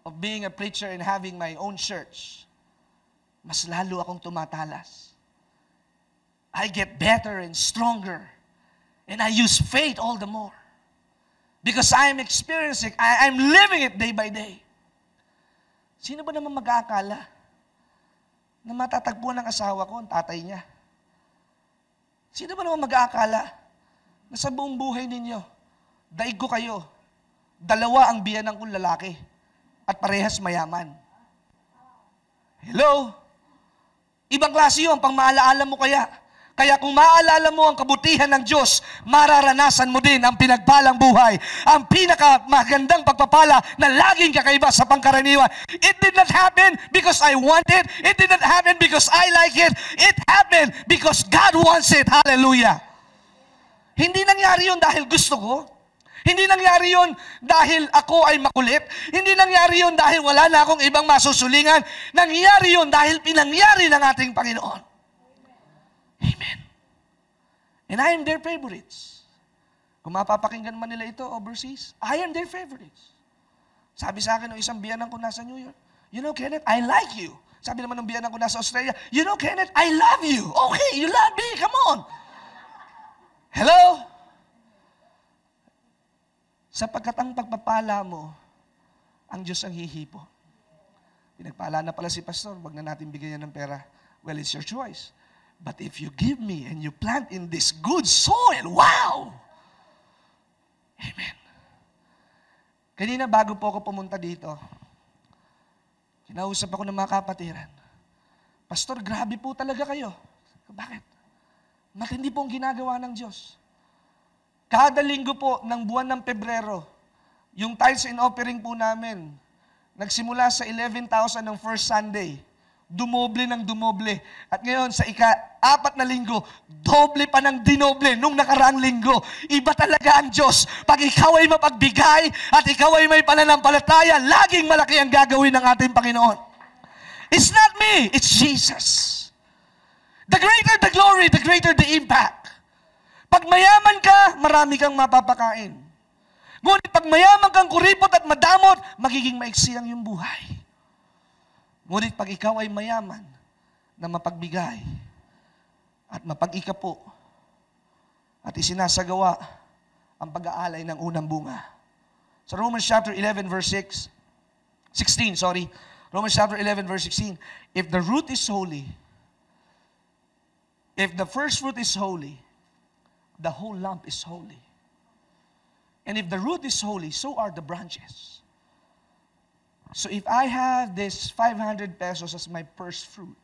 of being a preacher and having my own church, mas lalo akong tumatalas. I get better and stronger. And I use faith all the more. Because I'm experiencing, I'm living it day by day. Sino ba naman mag-aakala na matatagpuan ng asawa ko ang tatay niya? Sino ba naman mag-aakala na sa buong buhay ninyo, daig ko kayo, 2 ang biyanan kong lalaki at parehas mayaman? Hello? Ibang klase yun, pang maalaala mo kaya. Kaya kung maalala mo ang kabutihan ng Diyos, mararanasan mo din ang pinagpalang buhay. Ang pinakamagandang pagpapala na laging kakaiba sa pangkaraniwan. It did not happen because I want it. It did not happen because I like it. It happened because God wants it. Hallelujah. Hindi nangyari yun dahil gusto ko. Hindi nangyari yun dahil ako ay makulit. Hindi nangyari yun dahil wala na akong ibang masusulingan. Nangyari yun dahil pinangyari ng ating Panginoon. Amen. And I am their favorites. Kung mapapakinggan man nila ito overseas, I am their favorites. Sabi sa akin ng isang biyanan ko nasa New York, you know, Kenneth, I like you. Sabi naman ng biyanan ko nasa Australia, you know, Kenneth, I love you. Okay, you love me, come on. Hello? Sapagkat ang pagpapala mo, ang Diyos ang hihipo. Pinagpala na pala si pastor, wag na natin bigyan ng pera. Well, it's your choice. But if you give me and you plant in this good soil, wow! Amen. Kanina bago po ako pumunta dito, kinausap ako ng mga kapatiran. Pastor, grabe po talaga kayo. Bakit? Matindi po ang ginagawa ng Diyos. Kada linggo po ng buwan ng Pebrero, yung tithes and offering po namin, nagsimula sa 11,000 ng first Sunday, dumoble ng dumoble. At ngayon, sa ika-4 na linggo, doble pa ng dinoble nung nakaraang linggo. Iba talaga ang Diyos. Pag ikaw ay mapagbigay at ikaw ay may pananampalataya, laging malaki ang gagawin ng ating Panginoon. It's not me, it's Jesus. The greater the glory, the greater the impact. Pag mayaman ka, marami kang mapapakain. Ngunit pag mayaman kang kuripot at madamot, magiging maiksi ang iyong buhay. Ngunit pag ikaw ay mayaman na mapagbigay at mapag-ikapo at isinasagawa ang pag-aalay ng unang bunga. Sa Romans chapter 11 verse 16, Romans chapter 11 verse 16, if the root is holy, if the first fruit is holy, the whole lump is holy. And if the root is holy, so are the branches. So if I have this 500 pesos as my first fruit,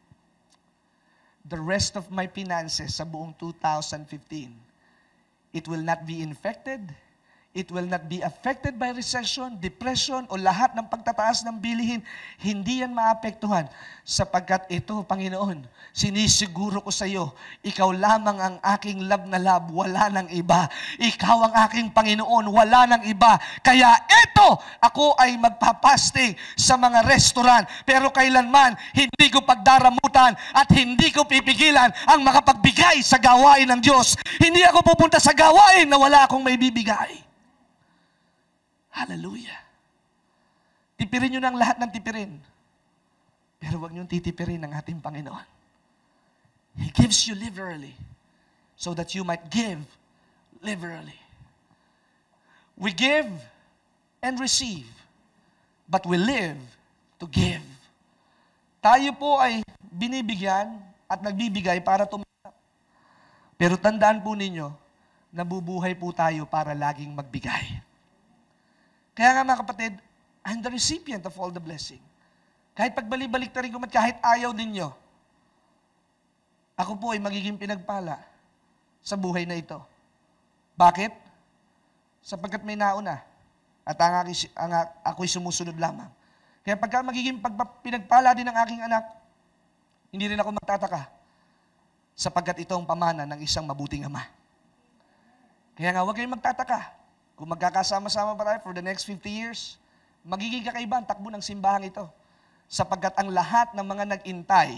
the rest of my finances sa buong 2015, it will not be infected, it will not be affected by recession, depression, o lahat ng pagtataas ng bilihin. Hindi yan maapektuhan sapagkat ito, Panginoon, sinisiguro ko sa iyo, ikaw lamang ang aking love na love, wala nang iba. Ikaw ang aking Panginoon, wala nang iba. Kaya ito, ako ay magpapasting sa mga restaurant, pero kailanman hindi ko pagdaramutan at hindi ko pipigilan ang makapagbigay sa gawain ng Diyos. Hindi ako pupunta sa gawain na wala akong may bibigay. Hallelujah. Tipirin nyo ng lahat ng tipirin. Pero huwag nyo titipirin ng ating Panginoon. He gives you liberally so that you might give liberally. We give and receive, but we live to give. Tayo po ay binibigyan at nagbibigay para tumanggap. Pero tandaan po ninyo, nabubuhay po tayo para laging magbigay. Kaya nga mga kapatid, I'm the recipient of all the blessing. Kahit pagbalik-balik na rin ko, kahit ayaw ninyo, ako po ay magiging pinagpala sa buhay na ito. Bakit? Sapagkat may nauna At ako'y sumusunod lamang. Kaya pagka magiging pinagpala din ng aking anak, hindi rin ako magtataka sapagkat ito ang pamana ng isang mabuting ama. Kaya nga, huwag kayong magtataka. Kung magkakasama-sama pa tayo for the next 50 years, magiging kakaiba ang takbo ng simbahan ito. Sapagkat ang lahat ng mga nag-intay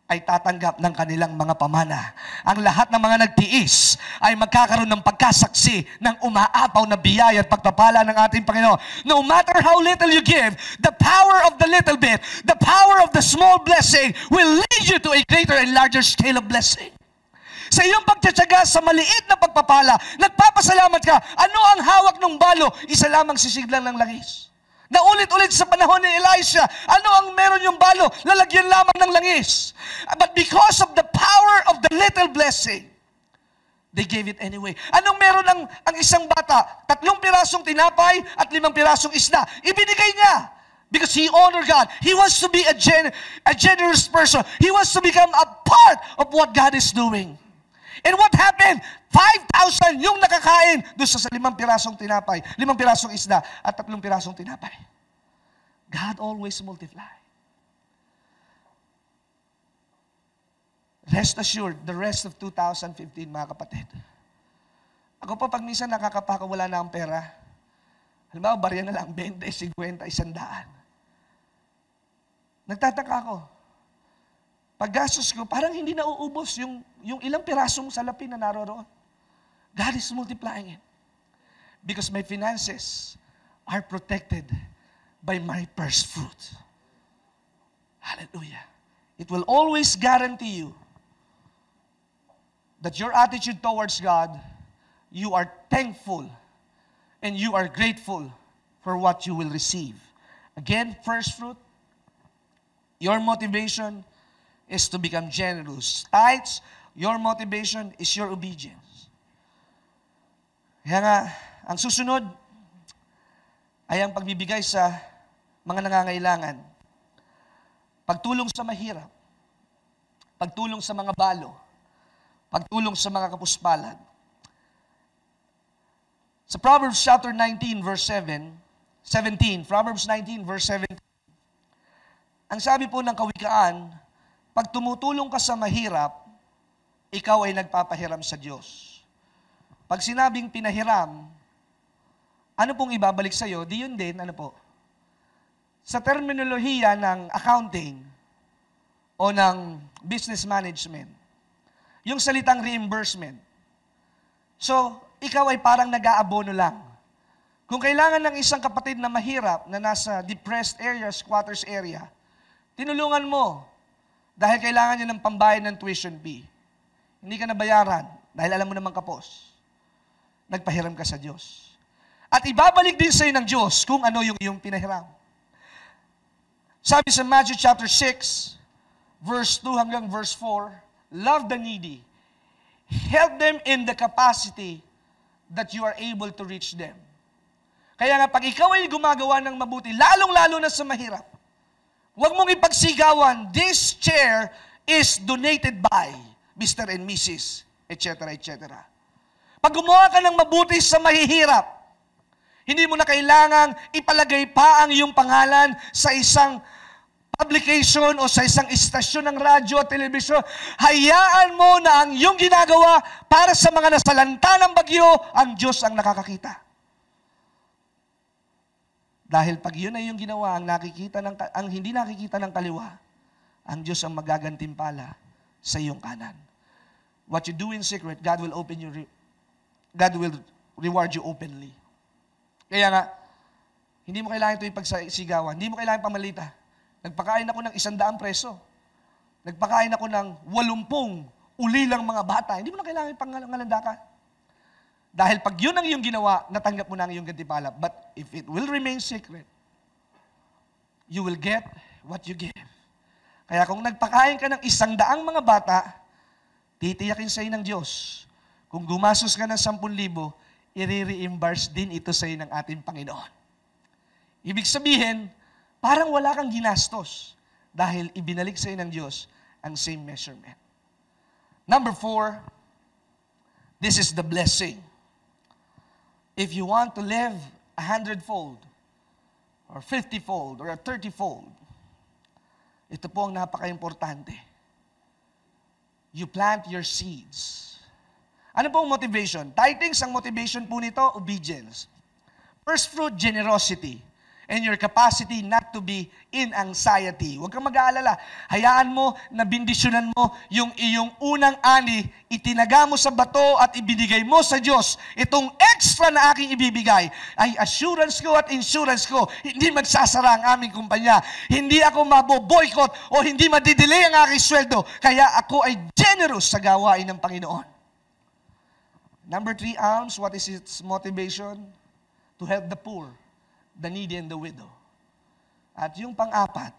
ay tatanggap ng kanilang mga pamana. Ang lahat ng mga nagtiis ay magkakaroon ng pagkasaksi ng umaapaw na biyaya at pagpapala ng ating Panginoon. No matter how little you give, the power of the little bit, the power of the small blessing will lead you to a greater and larger scale of blessing. Sa iyong pagtsatsaga sa maliit na pagpapala, nagpapasalamat ka. Ano ang hawak ng balo? Isa lamang sisiglang ng langis. Naulit-ulit sa panahon ni Elisha, ano ang meron yung balo? Lalagyan lamang ng langis. But because of the power of the little blessing, they gave it anyway. Anong meron ang isang bata? 3 pirasong tinapay at 5 pirasong isda. Ibinigay niya. Because he honored God. He wants to be a generous person. He wants to become a part of what God is doing. And what happened? 5,000 yung nakakain doon sa 5 pirasong tinapay, 5 pirasong isda, at 3 pirasong tinapay. God always multiply. Rest assured, the rest of 2015, mga kapatid. Ako pa, pag minsan nakakapako, wala na ang pera. Halimbawa, barya na lang, 20, 50, 100. Nagtataka ako. Paggastos ko, parang hindi nauubos yung ilang pirasong salapi na naroroon. God is multiplying it. Because my finances are protected by my first fruit. Hallelujah. It will always guarantee you that your attitude towards God, you are thankful and you are grateful for what you will receive. Again, first fruit, your motivation is to become generous. Tithes, your motivation is your obedience. Kaya nga, ang susunod ay ang pagbibigay sa mga nangangailangan. Pagtulong sa mahirap. Pagtulong sa mga balo. Pagtulong sa mga kapuspalad. Sa Proverbs chapter 19, verse 17, Proverbs 19, verse 17, ang sabi po ng kawikaan, pag tumutulong ka sa mahirap, ikaw ay nagpapahiram sa Diyos. Pag sinabing pinahiram, ano pong ibabalik sa iyo? Di yun din, ano po? Sa terminolohiya ng accounting o ng business management, yung salitang reimbursement. So, ikaw ay parang nag-aabono lang. Kung kailangan ng isang kapatid na mahirap na nasa depressed area, squatters area, tinulungan mo dahil kailangan niya ng pambayad ng tuition fee. Hindi ka nabayaran dahil alam mo naman kapos. Nagpahiram ka sa Diyos. At ibabalik din sa iyo ng Diyos kung ano yung iyong pinahiram. Sabi sa Matthew chapter 6, verse 2 hanggang verse 4, love the needy. Help them in the capacity that you are able to reach them. Kaya nga, pag ikaw ay gumagawa ng mabuti, lalong-lalo na sa mahirap, huwag mong ipagsigawan, this chair is donated by Mr. and Mrs., etc., etc. Pag gumawa ka ng mabuti sa mahihirap, hindi mo na kailangang ipalagay pa ang iyong pangalan sa isang publication o sa isang istasyon ng radyo at telebisyon. Hayaan mo na ang iyong ginagawa para sa mga nasalanta ng bagyo, ang Diyos ang nakakakita. Dahil pag yun ay yung ginawa, ang hindi nakikita ng kaliwa, ang Diyos ang magagantimpala sa iyong kanan. What you do in secret, God will reward you openly. Kaya nga, hindi mo kailangan ito ipagsigawan, hindi mo kailangan pamalita. Nagpakain ako ng 100 preso. Nagpakain ako ng 80 ulilang mga bata. Hindi mo na kailangan pangalandakan. Dahil pag yun ang iyong ginawa, natanggap mo na ang iyong gantipala. But if it will remain secret, you will get what you give. Kaya kung nagpakain ka ng 100 mga bata, titiyakin sa iyo ng Diyos. Kung gumasos ka ng 10,000, i-reimburse din ito sa iyo ng ating Panginoon. Ibig sabihin, parang wala kang ginastos dahil ibinalik sa iyo ng Diyos ang same measurement. Number 4, this is the blessing. If you want to live 100-fold, or 50-fold, or a 30-fold. Ito po ang napaka-importante. You plant your seeds. Ano po ang motivation? Tithings, ang motivation po nito, obedience. First fruit, generosity. And your capacity not to be in anxiety. Huwag kang mag-aalala. Hayaan mo na bindisyonan mo yung iyong unang ani, itinaga mo sa bato at ibinigay mo sa Diyos. Itong extra na aking ibibigay ay assurance ko at insurance ko. Hindi magsasara ang aming kumpanya. Hindi ako maboboycott o hindi madidelay ang aking sweldo. Kaya ako ay generous sa gawain ng Panginoon. Number 3, alms. What is its motivation? To help the poor, the needy, and the widow. At yung pang-apat,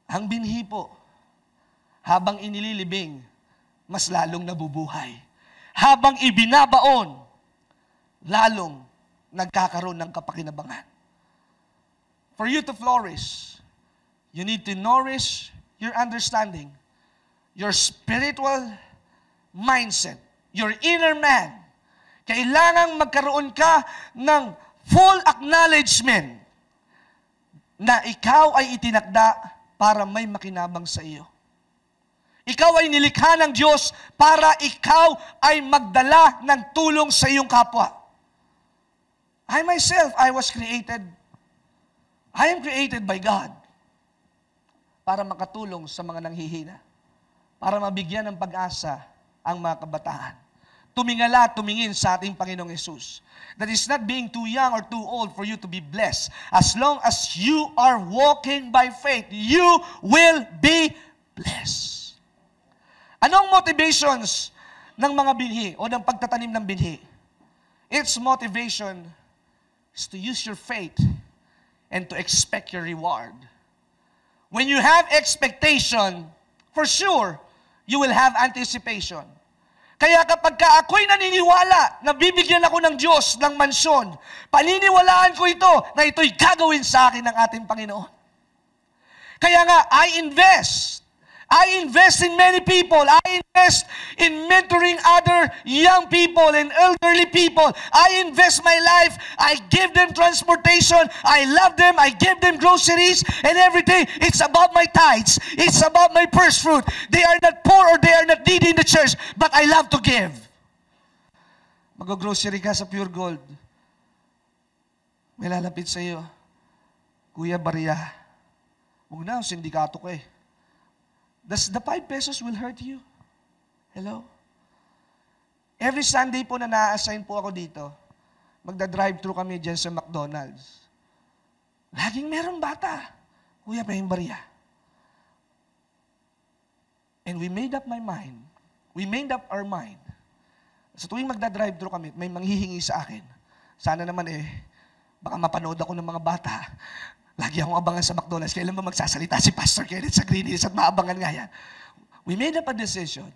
ang binhi po, habang inililibing, mas lalong nabubuhay. Habang ibinabaon, lalong nagkakaroon ng kapakinabangan. For you to flourish, you need to nourish your understanding, your spiritual mindset, your inner man. Kailangang magkaroon ka ng full acknowledgement na ikaw ay itinakda para may makinabang sa iyo. Ikaw ay nilikha ng Diyos para ikaw ay magdala ng tulong sa iyong kapwa. I myself, I am created by God para makatulong sa mga nanghihina, para mabigyan ng pag-asa ang mga kabataan. Tumingala, tumingin sa ating Panginoong Yesus. That is not being too young or too old for you to be blessed. As long as you are walking by faith, you will be blessed. Anong motivations ng mga binhi o ng pagtatanim ng binhi? Its motivation is to use your faith and to expect your reward. When you have expectation, for sure, you will have anticipation. Kaya kapag ka ako'y naniniwala na bibigyan ako ng Diyos ng mansyon, paniniwalaan ko ito na ito'y gagawin sa akin ng ating Panginoon. Kaya nga, I invest in many people. I invest in mentoring other young people and elderly people. I invest my life. I give them transportation. I love them. I give them groceries and everything. It's about my tithes. It's about my first fruit. They are not poor or they are not needy in the church, but I love to give. Mag-grocery ka sa Pure Gold. May lalapit sa iyo, Kuya Barya, huwag na, sindikato ko eh. The 5 pesos will hurt you. Hello? Every Sunday po na na-assign po ako dito, magda-drive-thru kami dyan sa McDonald's. Laging merong bata. Kuya Barya. And we made up our mind. Sa tuwing magda-drive-thru kami, may manghihingi sa akin. Sana naman baka mapanood ako ng mga bata. Lagi akong abangan sa McDonald's. Kailan ba magsasalita si Pastor Kenneth sa Green Hills at maabangan nga yan? We made up a decision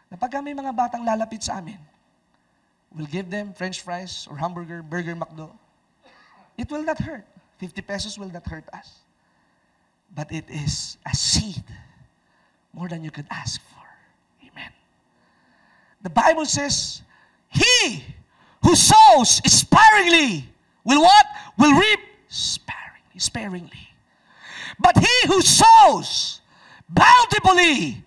na pagka may mga batang lalapit sa amin, we'll give them French fries or hamburger, burger, McDo. It will not hurt. 50 pesos will not hurt us. But it is a seed more than you could ask for. Amen. The Bible says, he who sows sparingly will what? Will reap sparingly. But he who sows bountifully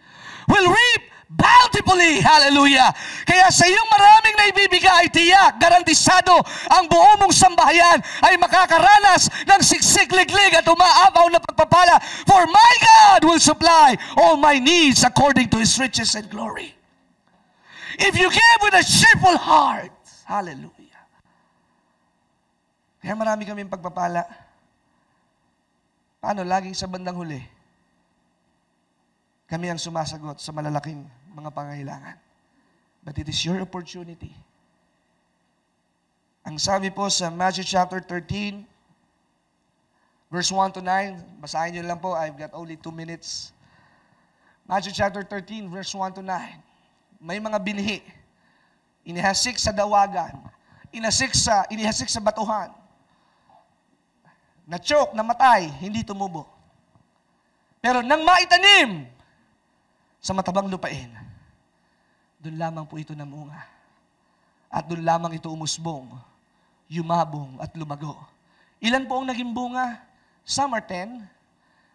will reap bountifully. Hallelujah. Kaya sa iyong maraming naibibigay, tiyak, garantisado, ang buo mong sambahayan ay makakaranas ng siksik-liglig at umaabaw na pagpapala. For my God will supply all my needs according to His riches and glory. If you give with a cheerful heart, hallelujah. Kaya marami kaming pagpapala. Paano? Laging sa bandang huli, kami ang sumasagot sa malalaking mga pangangailangan. But it is your opportunity. Ang sabi po sa Matthew chapter 13, verse 1 to 9, basahin nyo lang po, I've got only 2 minutes. Matthew chapter 13, verse 1 to 9. May mga binhi, inihasik sa dawagan, inihasik sa batuhan, na-choke, namatay, hindi tumubo. Pero nang maitanim sa matabang lupain, doon lamang po ito namunga. At doon lamang ito umusbong. yumabong at lumago. Ilan po ang naging bunga? Some are 10,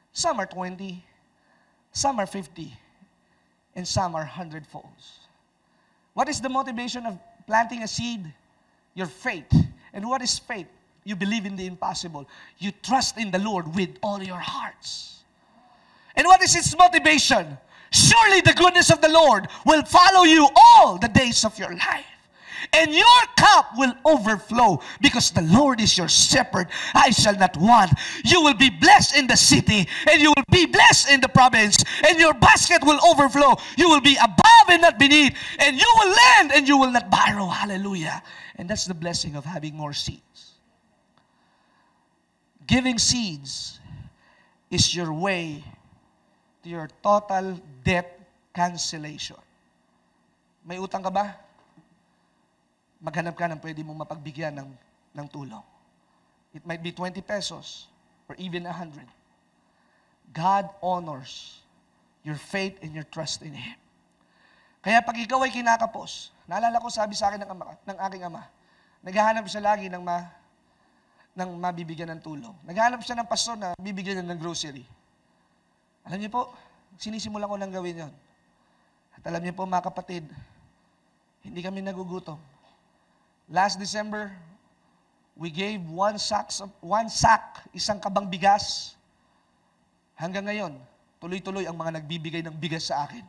some are 20, some are 50, and some are 100-folds. What is the motivation of planting a seed? Your faith. And what is faith? You believe in the impossible. You trust in the Lord with all your hearts. And what is its motivation? Surely the goodness of the Lord will follow you all the days of your life. And your cup will overflow because the Lord is your shepherd. I shall not want. You will be blessed in the city, and you will be blessed in the province, and your basket will overflow. You will be above and not beneath, and you will lend and you will not borrow. Hallelujah. And that's the blessing of having more seeds. Giving seeds is your way to your total debt cancellation. May utang ka ba? Maghanap ka ng pwede mong mapagbigyan ng tulong. It might be 20 pesos or even 100. God honors your faith and your trust in Him. Kaya pag ikaw ay kinakapos, naalala ko sabi sa akin ng aking ama, naghahanap siya lagi ng mabibigyan ng tulong. Naghahanap siya ng pastor na bibigyan ng grocery. Alam niyo po, sinisimulan ko nang gawin yon. At alam niyo po mga kapatid, hindi kami nagugutom. Last December, we gave one sack, isang kabang bigas. Hanggang ngayon, tuloy-tuloy ang mga nagbibigay ng bigas sa akin.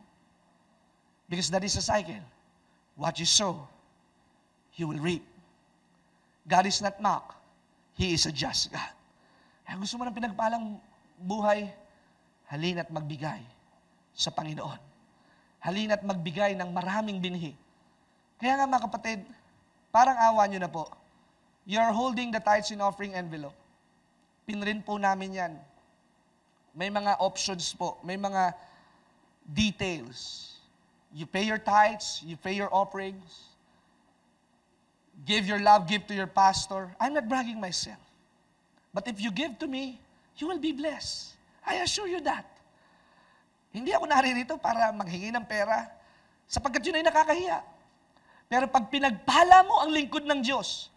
Because that is a cycle. What you sow, you will reap. God is not mocked. He is a just God. Kaya gusto mo ng pinagpalang buhay, halina't magbigay sa Panginoon. Halina't magbigay ng maraming binhi. Kaya nga mga kapatid, parang awa nyo na po. You're holding the tithes and offering envelope. Pinrint po namin yan. May mga options po. May mga details. You pay your tithes, you pay your offerings. Give your love gift to your pastor. I'm not bragging myself. But if you give to me, you will be blessed. I assure you that. Hindi ako naririto para maghingi ng pera sapagkat yun ay nakakahiya. Pero pag pinagpala mo ang lingkod ng Diyos,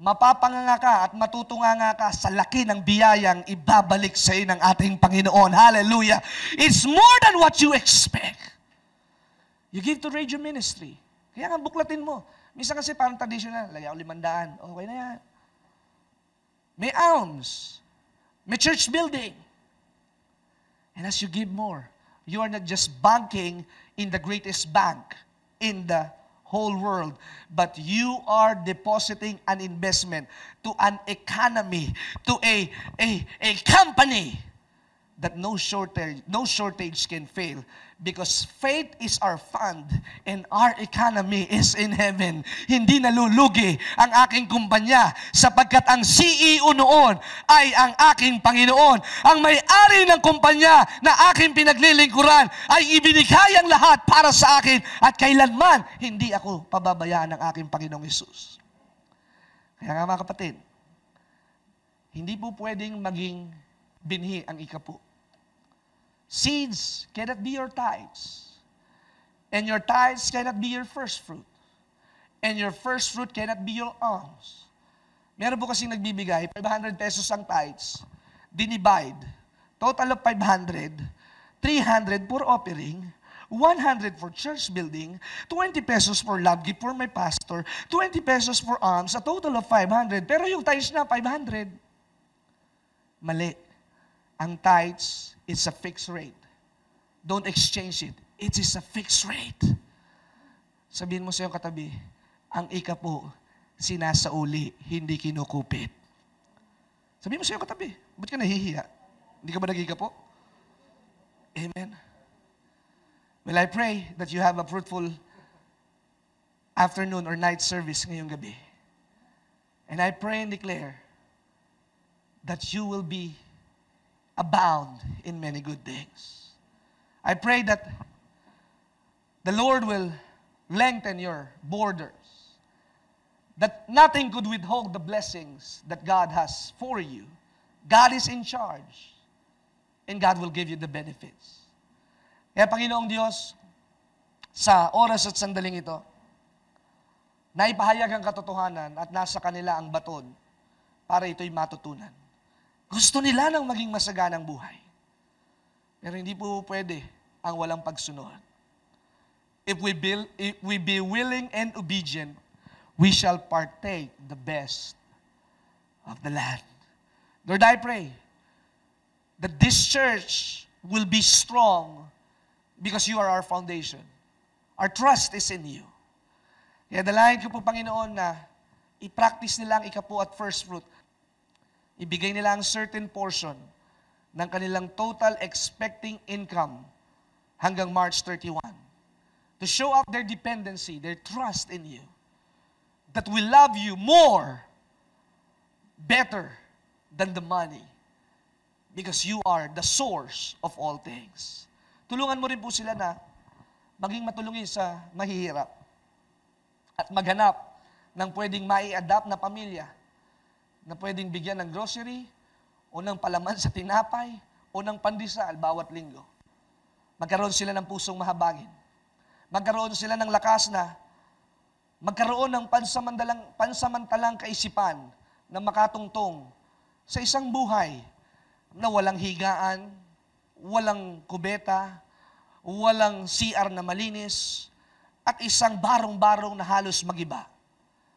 mapapanganga ka at matutunganga ka sa laki ng biyayang ibabalik sa iyo ng ating Panginoon. Hallelujah! It's more than what you expect. You give to radio ministry. Kaya nga buklatin mo. Minsan kasi parang traditional, lagay ako 500. Okay na yan. May alms. May church building. And as you give more, you are not just banking in the greatest bank in the whole world, but you are depositing an investment to an economy, to a company that no shortage can fail. Because faith is our fund and our economy is in heaven. Hindi nalulugi ang aking kumpanya sapagkat ang CEO noon ay ang aking Panginoon. Ang may-ari ng kumpanya na aking pinaglilingkuran ay ibinigay ang lahat para sa akin at kailanman hindi ako pababayaan ng aking Panginoong Hesus. Kaya nga mga kapatid, hindi po pwedeng maging binhi ang ikapu. Seeds cannot be your tithes. And your tithes cannot be your first fruit. And your first fruit cannot be your alms. Meron po kasing nagbibigay, 500 pesos ang tithes, dinivide. Total of 500, 300 for offering, 100 for church building, 20 pesos for love gift for my pastor, 20 pesos for alms, a total of 500. Pero yung tithes na, 500. Mali. Ang tithes, it's a fixed rate. Don't exchange it. It is a fixed rate. Sabihin mo sa iyong katabi, ang ikapu, sinasauli, hindi kinukupit. Sabihin mo sa iyong katabi, ba't ka nahihiya? Hindi ka ba nagikapu? Amen. Well, I pray that you have a fruitful afternoon or night service ngayong gabi. And I pray and declare that you will be abound in many good things. I pray that the Lord will lengthen your borders, that nothing could withhold the blessings that God has for you. God is in charge, and God will give you the benefits. Kaya Panginoong Diyos, sa oras at sandaling ito, na ipahayag ang katotohanan at nasa kanila ang baton para ito'y matutunan. Gusto nila ng maging masaganang buhay. Pero hindi po pwede ang walang pagsunod. If we be willing and obedient, we shall partake the best of the land. Lord, I pray that this church will be strong because you are our foundation. Our trust is in you. Kaya dalangin ko po, Panginoon, na i-practice nila ang ikapu at first fruit. Ibigay nila ang certain portion ng kanilang total expecting income hanggang March 31. To show up their dependency, their trust in you. That we love you more, better than the money. Because you are the source of all things. Tulungan mo rin po sila na maging matulungin sa mahihirap at maghanap ng pwedeng mai-adapt na pamilya na pwedeng bigyan ng grocery o ng palaman sa tinapay o ng pandesal bawat linggo. Magkaroon sila ng pusong mahabagin. Magkaroon sila ng lakas na magkaroon ng pansamantalang kaisipan na makatungtong sa isang buhay na walang higaan, walang kubeta, walang CR na malinis, at isang barong-barong na halos magiba.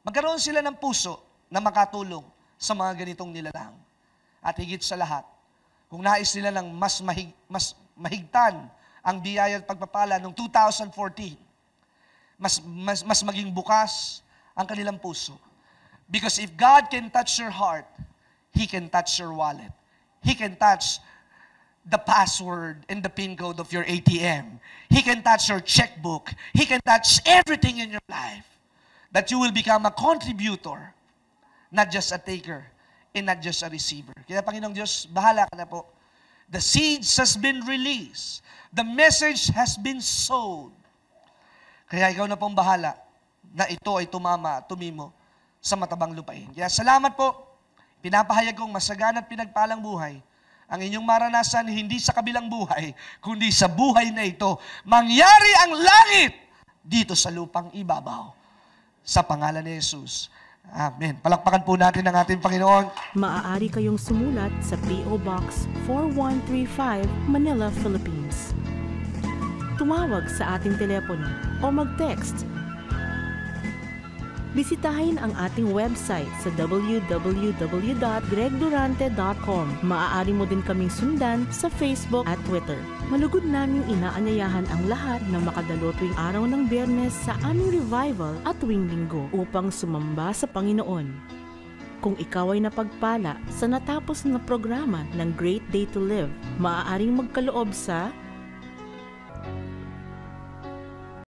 Magkaroon sila ng puso na makatulong sa mga ganitong nilalang. At higit sa lahat, kung nais nila ng mas mahigtan ang biyaya at pagpapala noong 2014, mas maging bukas ang kanilang puso. Because if God can touch your heart, He can touch your wallet. He can touch the password and the PIN code of your ATM. He can touch your checkbook. He can touch everything in your life. That you will become a contributor, not just a taker, and not just a receiver. Kaya Panginoong Diyos, bahala ka na po. The seeds has been released. The message has been sowed. Kaya ikaw na pong bahala na ito ay tumimo sa matabang lupain. Kaya salamat po. Pinapahayag kong masagana at pinagpalang buhay ang inyong maranasan hindi sa kabilang buhay, kundi sa buhay na ito. Mangyari ang langit dito sa lupang ibabaw. Sa pangalan ni Jesus. Amen. Palakpakan po natin ang ating Panginoon. Maaari kayong sumulat sa P.O. Box 4135, Manila, Philippines. Tumawag sa ating telepono o mag-text. Bisitahin ang ating website sa www.gregdurante.com. Maaari mo din kaming sundan sa Facebook at Twitter. Malugod naming inaanyayahan ang lahat na makadalo tuwing araw ng Biyernes sa aming revival at tuwing Linggo upang sumamba sa Panginoon. Kung ikaw ay napagpala sa natapos na programa ng Great Day to Live, maaaring magkaloob sa